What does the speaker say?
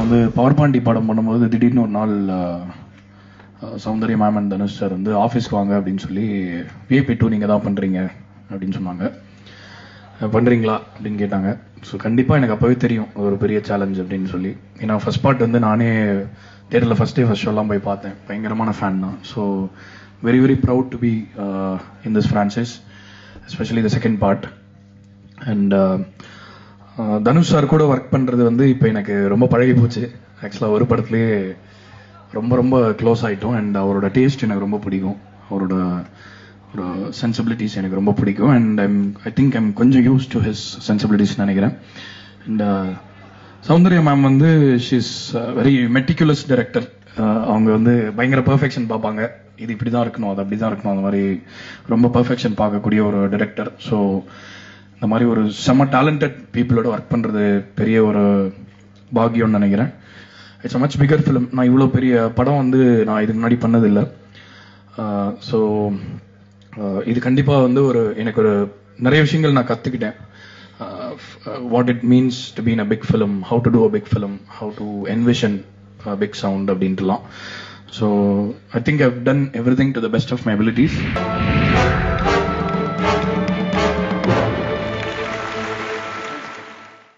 நான் வந்து பவர் பாண்டி படம் பண்ணும்போது திடீர்னு ஒரு நாள் Soundarya ma'am and Dhanush sir வந்து ஆஃபீஸ்க்கு வாங்க அப்படின்னு சொல்லி VIP 2 நீங்கள் தான் பண்ணுறீங்க அப்படின்னு சொன்னாங்க. பண்ணுறீங்களா அப்படின்னு கேட்டாங்க. ஸோ கண்டிப்பாக எனக்கு அப்போவே தெரியும் ஒரு பெரிய சேலஞ்ச் அப்படின்னு சொல்லி. ஏன்னா ஃபர்ஸ்ட் பார்ட் வந்து நானே தேட்டரில் ஃபர்ஸ்ட் ஷோலாம் போய் பார்த்தேன். பயங்கரமான ஃபேன் தான். So very very proud to be in this franchise, especially the second part. And Dhanush sir கூட ஒர்க் பண்ணுறது வந்து இப்போ எனக்கு ரொம்ப பழகி போச்சு. ஆக்சுவலாக ஒரு படத்துலேயே ரொம்ப ரொம்ப க்ளோஸ் ஆகிட்டோம். அண்ட் அவரோட டேஸ்ட் எனக்கு ரொம்ப பிடிக்கும், அவரோட ஒரு சென்சிபிலிட்டிஸ் எனக்கு ரொம்ப பிடிக்கும். அண்ட் ஐ திங்க் ஐம் கொஞ்சம் யூஸ் டு ஹிஸ் சென்சிபிலிட்டிஸ் நினைக்கிறேன். அண்ட் சௌந்தர்யா மேம் வந்து she is very meticulous director. அவங்க வந்து பயங்கர பெர்ஃபெக்ஷன் பார்ப்பாங்க. இது இப்படி தான் இருக்கணும், அது அப்படி தான் இருக்கணும், அந்த மாதிரி ரொம்ப பெர்ஃபெக்ஷன் பார்க்கக்கூடிய ஒரு டைரக்டர். ஸோ இந்த மாதிரி ஒரு செம்ம டேலண்டட் பீப்புளோட ஒர்க் பண்ணுறது பெரிய ஒரு பாக்கியம்னு நினைக்கிறேன். It's a much figure film. நான் இவ்வளோ பெரிய படம் வந்து நான் இதுக்கு முன்னாடி பண்ணதில்லை. ஸோ இது கண்டிப்பாக வந்து எனக்கு ஒரு நிறைய விஷயங்கள் நான் கற்றுக்கிட்டேன். What it means to be in a big film, how to do a big film, how to envision big sound அப்படின்ட்டுலாம். So I think I've done everything to the best of my abilities.